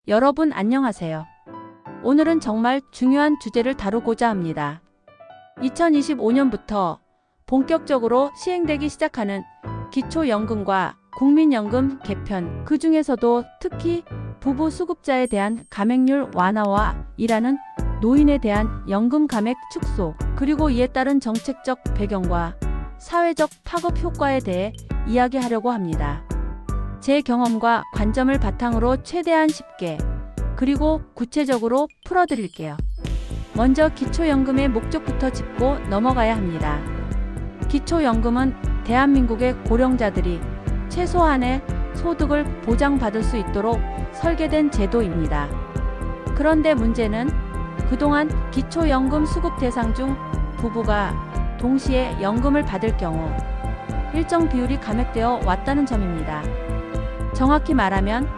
여러분 안녕하세요. 오늘은 정말 중요한 주제를 다루고자 합니다. 2025년부터 본격적으로 시행되기 시작하는 기초연금과 국민연금 개편, 그 중에서도 특히 부부 수급자에 대한 감액률 완화와 일하는 노인에 대한 연금 감액 축소, 그리고 이에 따른 정책적 배경과 사회적 파급 효과에 대해 이야기하려고 합니다. 제 경험과 관점을 바탕으로 최대한 쉽게 그리고 구체적으로 풀어드릴게요. 먼저 기초연금의 목적부터 짚고 넘어가야 합니다. 기초연금은 대한민국의 고령자들이 최소한의 소득을 보장받을 수 있도록 설계된 제도입니다. 그런데 문제는 그동안 기초연금 수급 대상 중 부부가 동시에 연금을 받을 경우 일정 비율이 감액되어 왔다는 점입니다. 정확히 말하면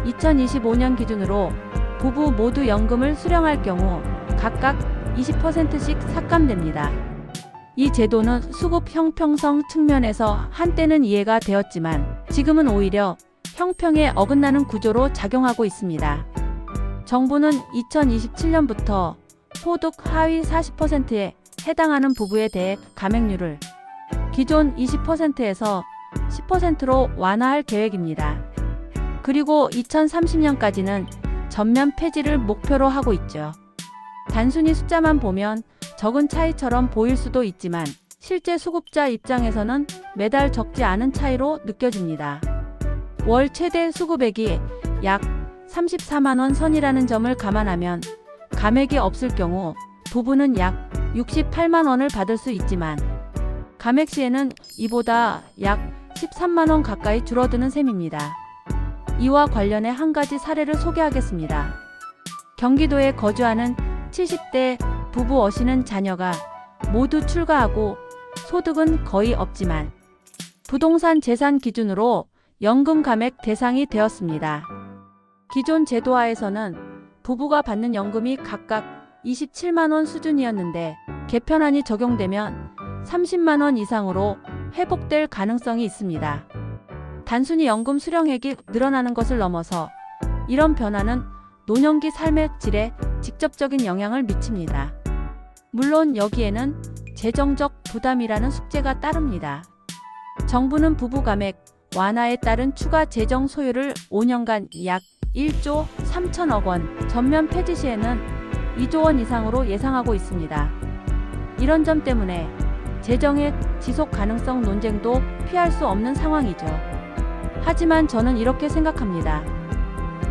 2025년 기준으로 부부 모두 연금을 수령할 경우 각각 20%씩 삭감됩니다. 이 제도는 수급 형평성 측면에서 한때는 이해가 되었지만 지금은 오히려 형평에 어긋나는 구조로 작용하고 있습니다. 정부는 2027년부터 소득 하위 40%에 해당하는 부부에 대해 감액률을 기존 20%에서 10%로 완화할 계획입니다. 그리고 2030년까지는 전면 폐지를 목표로 하고 있죠. 단순히 숫자만 보면 적은 차이처럼 보일 수도 있지만 실제 수급자 입장에서는 매달 적지 않은 차이로 느껴집니다. 월 최대 수급액이 약 34만 원 선이라는 점을 감안하면 감액이 없을 경우 부부는 약 68만 원을 받을 수 있지만 감액 시에는 이보다 약 13만 원 가까이 줄어드는 셈입니다. 이와 관련해 한 가지 사례를 소개하겠습니다. 경기도에 거주하는 70대 부부 어씨는 자녀가 모두 출가하고 소득은 거의 없지만 부동산 재산 기준으로 연금 감액 대상이 되었습니다. 기존 제도하에서는 부부가 받는 연금이 각각 27만 원 수준이었는데 개편안이 적용되면 30만 원 이상으로 회복될 가능성이 있습니다. 단순히 연금 수령액이 늘어나는 것을 넘어서 이런 변화는 노년기 삶의 질에 직접적인 영향을 미칩니다. 물론 여기에는 재정적 부담이라는 숙제가 따릅니다. 정부는 부부 감액 완화에 따른 추가 재정 소요를 5년간 약 1조 3천억 원, 전면 폐지 시에는 2조 원 이상으로 예상하고 있습니다. 이런 점 때문에 재정의 지속 가능성 논쟁도 피할 수 없는 상황이죠. 하지만 저는 이렇게 생각합니다.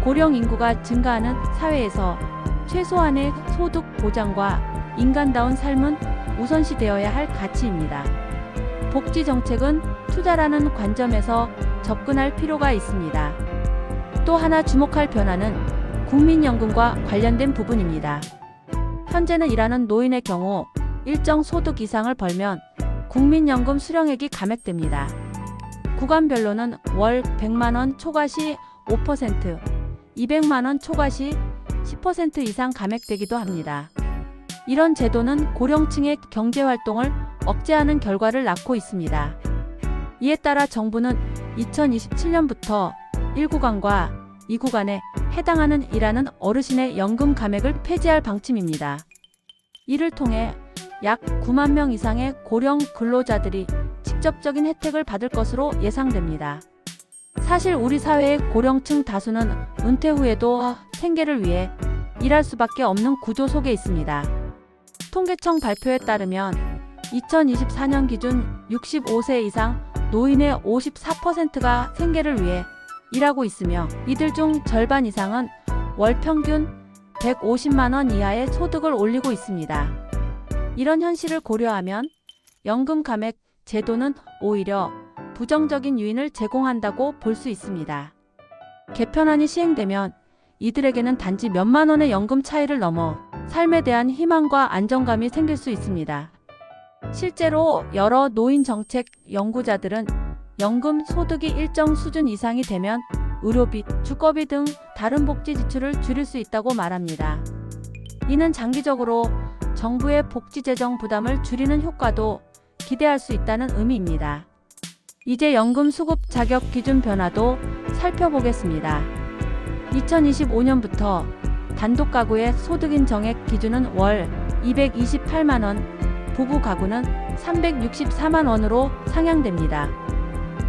고령 인구가 증가하는 사회에서 최소한의 소득 보장과 인간다운 삶은 우선시되어야 할 가치입니다. 복지 정책은 투자라는 관점에서 접근할 필요가 있습니다. 또 하나 주목할 변화는 국민연금과 관련된 부분입니다. 현재는 일하는 노인의 경우 일정 소득 이상을 벌면 국민연금 수령액이 감액됩니다. 구간별로는 월 100만 원 초과 시 5%, 200만 원 초과 시 10% 이상 감액되기도 합니다. 이런 제도는 고령층의 경제활동을 억제하는 결과를 낳고 있습니다. 이에 따라 정부는 2027년부터 1구간과 2구간에 해당하는 일하는 어르신의 연금 감액을 폐지할 방침입니다. 이를 통해 약 9만 명 이상의 고령 근로자들이 직접적인 혜택을 받을 것으로 예상됩니다. 사실 우리 사회의 고령층 다수는 은퇴 후에도 생계를 위해 일할 수밖에 없는 구조 속에 있습니다. 통계청 발표에 따르면 2024년 기준 65세 이상 노인의 54%가 생계를 위해 일하고 있으며 이들 중 절반 이상은 월 평균 150만 원 이하의 소득을 올리고 있습니다. 이런 현실을 고려하면 연금 감액 제도는 오히려 부정적인 요인을 제공한다고 볼 수 있습니다. 개편안이 시행되면 이들에게는 단지 몇만 원의 연금 차이를 넘어 삶에 대한 희망과 안정감이 생길 수 있습니다. 실제로 여러 노인 정책 연구자들은 연금 소득이 일정 수준 이상이 되면 의료비, 주거비 등 다른 복지 지출을 줄일 수 있다고 말합니다. 이는 장기적으로 정부의 복지 재정 부담을 줄이는 효과도 기대할 수 있다는 의미입니다. 이제 연금 수급 자격 기준 변화도 살펴보겠습니다. 2025년부터 단독 가구의 소득인 정액 기준은 월 228만 원, 부부 가구는 364만 원으로 상향됩니다.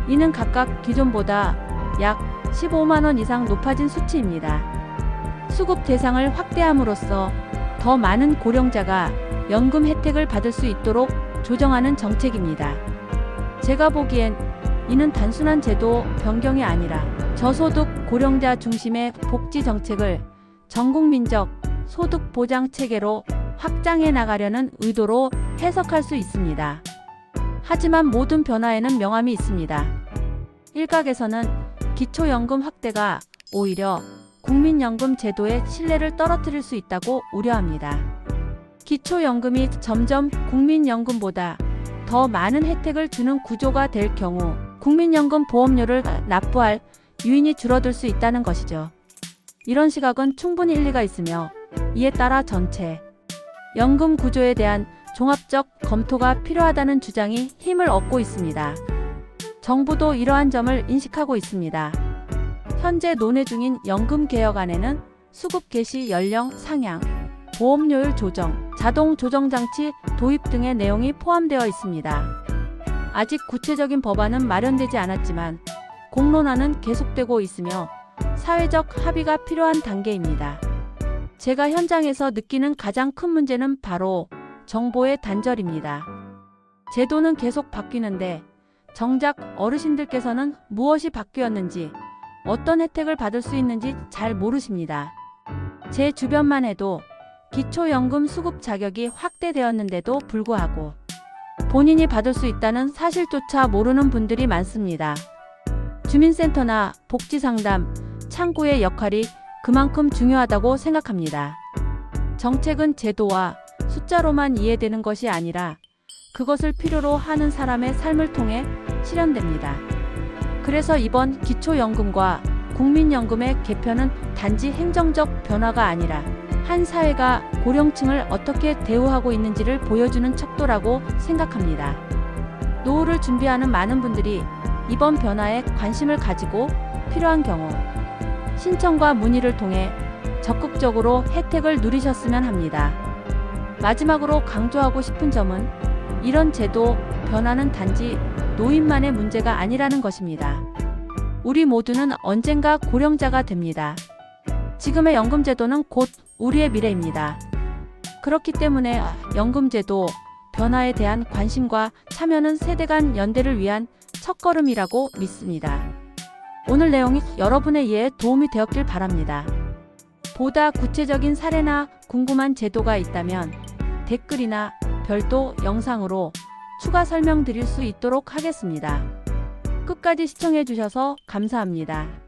이는 각각 기존보다 약 15만 원 이상 높아진 수치입니다. 수급 대상을 확대함으로써 더 많은 고령자가 연금 혜택을 받을 수 있도록 조정하는 정책입니다. 제가 보기엔 이는 단순한 제도 변경이 아니라 저소득 고령자 중심의 복지 정책을 전국민적 소득 보장 체계로 확장해 나가려는 의도로 해석할 수 있습니다. 하지만 모든 변화에는 명암이 있습니다. 일각에서는 기초연금 확대가 오히려 국민연금 제도의 신뢰를 떨어뜨릴 수 있다고 우려합니다. 기초연금이 점점 국민연금보다 더 많은 혜택을 주는 구조가 될 경우 국민연금 보험료를 납부할 유인이 줄어들 수 있다는 것이죠. 이런 시각은 충분히 일리가 있으며 이에 따라 전체 연금 구조에 대한 종합적 검토가 필요하다는 주장이 힘을 얻고 있습니다. 정부도 이러한 점을 인식하고 있습니다. 현재 논의 중인 연금개혁안에는 수급 개시 연령 상향, 보험료율 조정, 자동 조정장치 도입 등의 내용이 포함되어 있습니다. 아직 구체적인 법안은 마련되지 않았지만 공론화는 계속되고 있으며 사회적 합의가 필요한 단계입니다. 제가 현장에서 느끼는 가장 큰 문제는 바로 정보의 단절입니다. 제도는 계속 바뀌는데 정작 어르신들께서는 무엇이 바뀌었는지, 어떤 혜택을 받을 수 있는지 잘 모르십니다. 제 주변만 해도 기초연금 수급 자격이 확대되었는데도 불구하고 본인이 받을 수 있다는 사실조차 모르는 분들이 많습니다. 주민센터나 복지상담, 창구의 역할이 그만큼 중요하다고 생각합니다. 정책은 제도와 숫자로만 이해되는 것이 아니라 그것을 필요로 하는 사람의 삶을 통해 실현됩니다. 그래서 이번 기초연금과 국민연금의 개편은 단지 행정적 변화가 아니라 한 사회가 고령층을 어떻게 대우하고 있는지를 보여주는 척도라고 생각합니다. 노후를 준비하는 많은 분들이 이번 변화에 관심을 가지고 필요한 경우 신청과 문의를 통해 적극적으로 혜택을 누리셨으면 합니다. 마지막으로 강조하고 싶은 점은 이런 제도 변화는 단지 노인만의 문제가 아니라는 것입니다. 우리 모두는 언젠가 고령자가 됩니다. 지금의 연금제도는 곧 우리의 미래입니다. 그렇기 때문에 연금제도 변화에 대한 관심과 참여는 세대 간 연대를 위한 첫걸음이라고 믿습니다. 오늘 내용이 여러분의 이해에 도움이 되었길 바랍니다. 보다 구체적인 사례나 궁금한 제도가 있다면 댓글이나 별도 영상으로 추가 설명드릴 수 있도록 하겠습니다. 끝까지 시청해 주셔서 감사합니다.